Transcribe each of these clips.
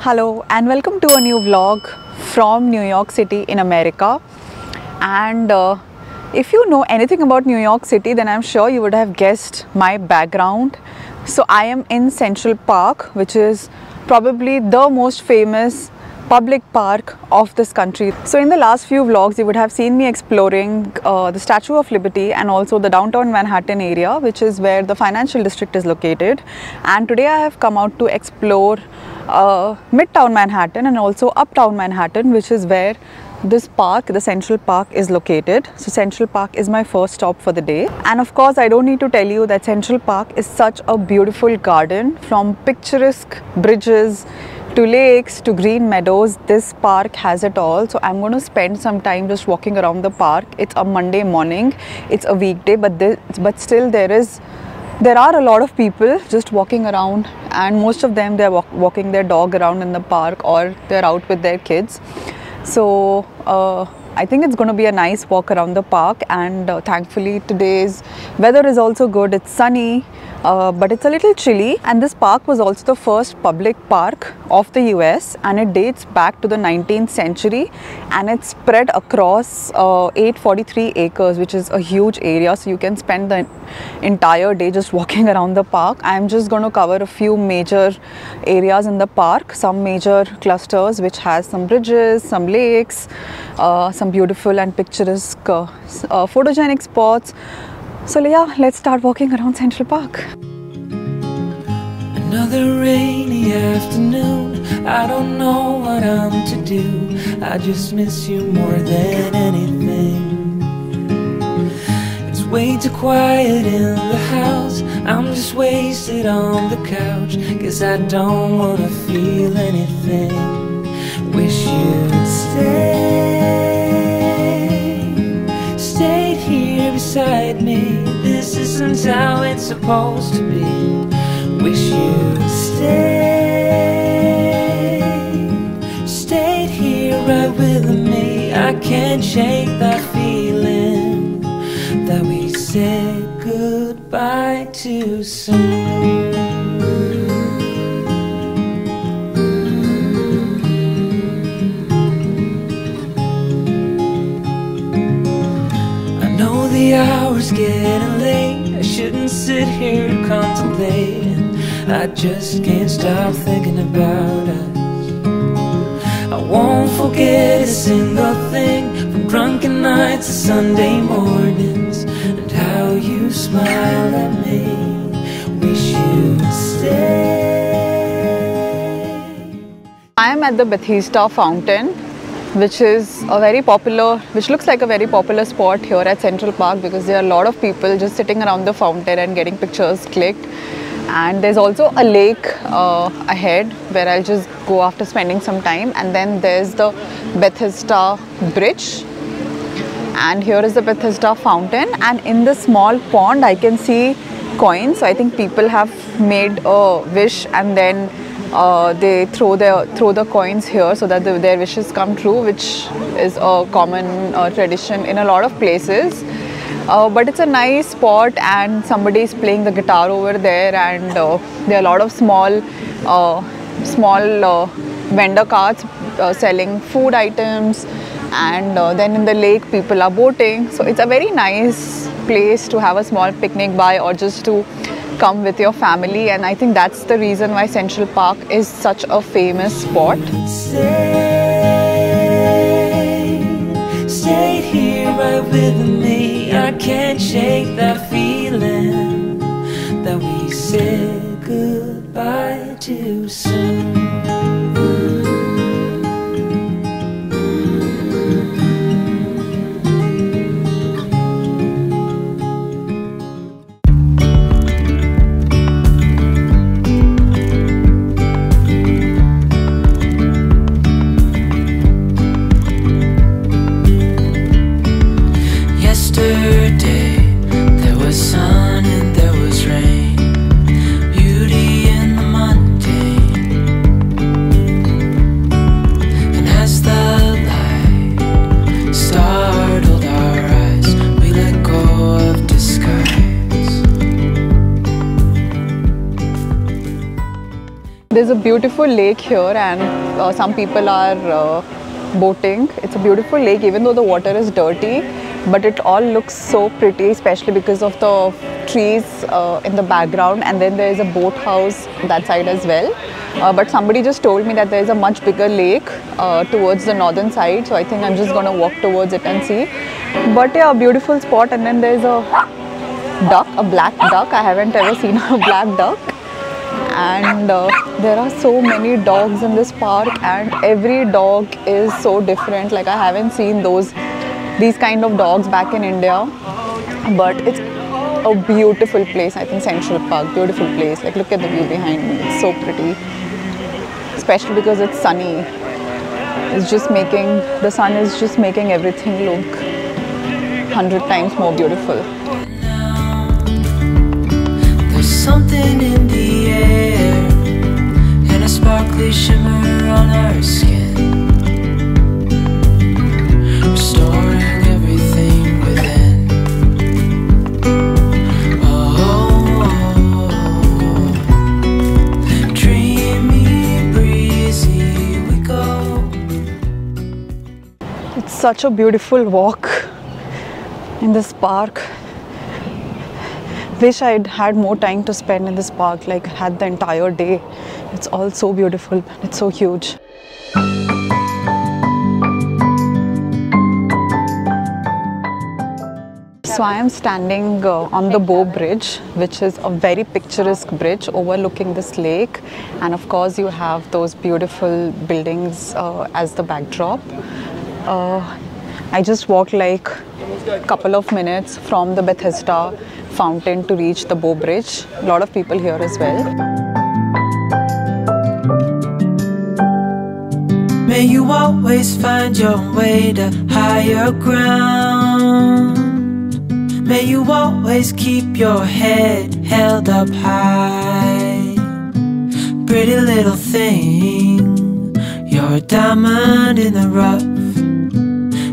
Hello and welcome to a new vlog from New York City in America. And if you know anything about New York City, then I'm sure you would have guessed my background. So I am in Central Park, which is probably the most famous public park of this country. So in the last few vlogs you would have seen me exploring the Statue of Liberty and also the downtown Manhattan area, which is where the financial district is located. And today I have come out to explore Midtown Manhattan and also Uptown Manhattan, which is where this park, the Central Park, is located. So Central Park is my first stop for the day. And of course I don't need to tell you that Central Park is such a beautiful garden. From picturesque bridges to lakes to green meadows, this park has it all. So I'm going to spend some time just walking around the park. It's a Monday morning, it's a weekday, but still there are a lot of people just walking around, and most of them they're walking their dog around in the park or they're out with their kids. So I think it's going to be a nice walk around the park, and thankfully today's weather is also good. It's sunny, but it's a little chilly. And this park was also the first public park of the US, and it dates back to the 19th century, and it's spread across 843 acres, which is a huge area. So you can spend the entire day just walking around the park. I'm just going to cover a few major areas in the park, some major clusters which has some bridges, some lakes, some beautiful and picturesque photogenic spots. So yeah, let's start walking around Central Park. Another rainy afternoon, I don't know what I'm to do. I just miss you more than anything. It's way too quiet in the house, I'm just wasted on the couch, 'cause I don't wanna feel anything. Wish you'd stayed here beside me. This isn't how it's supposed to be. Wish you'd stayed here right with me. I can't shake that feeling that we said goodbye too soon. The hour's getting late, I shouldn't sit here contemplating. I just can't stop thinking about us. I won't forget a single thing, from drunken nights to Sunday mornings, and how you smile at me. Wish you'd stay. I am at the Bethesda Fountain, which looks like a very popular spot here at Central Park, because there are a lot of people just sitting around the fountain and getting pictures clicked. And there's also a lake ahead where I'll just go after spending some time. And then there's the Bethesda Bridge, and here is the Bethesda Fountain. And in the small pond I can see coins. So I think people have made a wish and then they throw the coins here so that their wishes come true, which is a common tradition in a lot of places. But it's a nice spot, and somebody is playing the guitar over there, and there are a lot of small vendor carts selling food items, and then in the lake people are boating. So it's a very nice place to have a small picnic by, or just to come with your family. And I think that's the reason why Central Park is such a famous spot. Stayed here right with me. I can't shake that feeling that we said goodbye too soon. Sun and there was rain, beauty in the mundane. There's a beautiful lake here, and some people are boating. It's a beautiful lake, even though the water is dirty, but it all looks so pretty, especially because of the trees in the background. And then there is a boat house that side as well. But somebody just told me that there is a much bigger lake towards the northern side, so I think I'm just gonna walk towards it and see. But yeah, a beautiful spot. And then there's a duck, a black duck. I haven't ever seen a black duck. And there are so many dogs in this park, and every dog is so different. Like, I haven't seen these kind of dogs back in India, but it's a beautiful place. I think Central Park, beautiful place. Like, look at the view behind me, it's so pretty, especially because it's sunny. The sun is just making everything look 100 times more beautiful. There's something in the air, and a sparkly shimmer on our skin, restoring everything within. Dreamy, breezy we go. It's such a beautiful walk in this park. Wish I'd had more time to spend in this park, like had the entire day. It's all so beautiful, it's so huge. So I am standing on the Bow Bridge, which is a very picturesque bridge overlooking this lake, and of course you have those beautiful buildings as the backdrop. I just walked like a couple of minutes from the Bethesda fountain to reach the Bow Bridge. A lot of people here as well. May you always find your way to higher ground. May you always keep your head held up high. Pretty little thing, you're a diamond in the rough,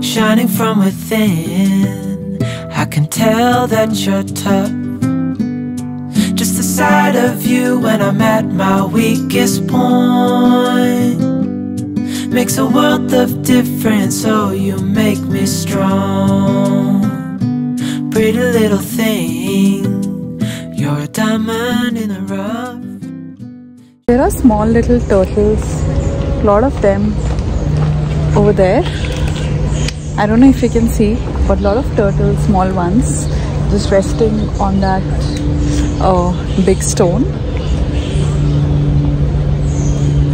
shining from within. I can tell that you're tough. Just the sight of you when I'm at my weakest point makes a world of difference, so you make me strong. Pretty little thing, you're a diamond in the rough. There are small little turtles, a lot of them over there. I don't know if you can see, but a lot of turtles, small ones, just resting on that big stone.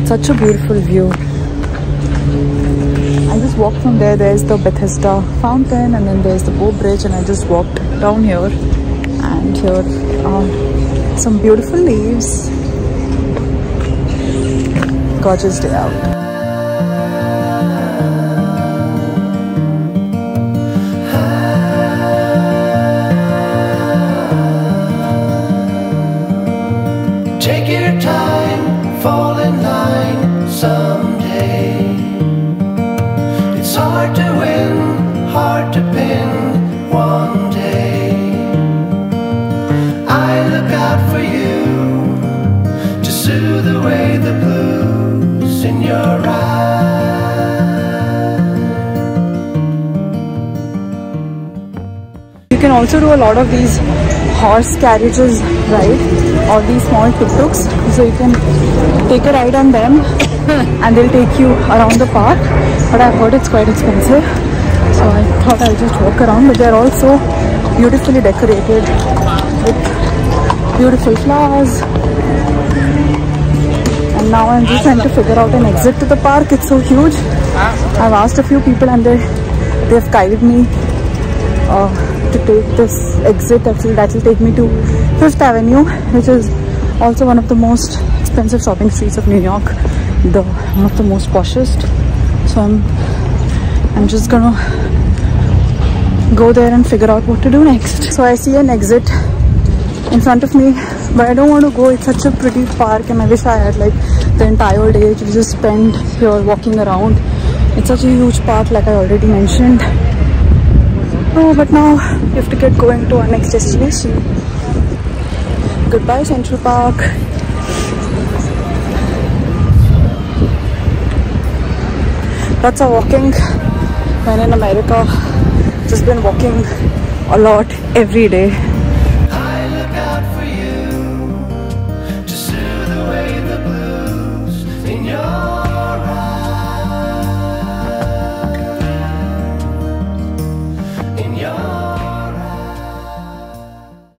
Such a beautiful view. I just walked from there. There's the Bethesda fountain, and then there's the Bow Bridge, and I just walked down here, and here are some beautiful leaves. Gorgeous day out. Take your time, fall in line someday. It's hard to win, hard to pin one day. I look out for you to soothe away the blues in your eyes. You can also do a lot of these horse carriages, right? Or these small tuk-tuks, so you can take a ride on them and they'll take you around the park, but I've heard it's quite expensive, so I thought I'll just walk around. But they're also beautifully decorated with beautiful flowers, and now I'm just trying to figure out an exit to the park. It's so huge. I've asked a few people and they've guided me to take this exit. Actually, that will take me to 5th Avenue, which is also one of the most expensive shopping streets of New York, one of the most poshest. So I'm just gonna go there and figure out what to do next. So I see an exit in front of me, but I don't want to go. It's such a pretty park, and I wish I had like the entire day to just spend here walking around. It's such a huge park, like I already mentioned. Oh, but now we have to get going to our next destination. Goodbye, Central Park. Lots of walking. When in America, just been walking a lot every day.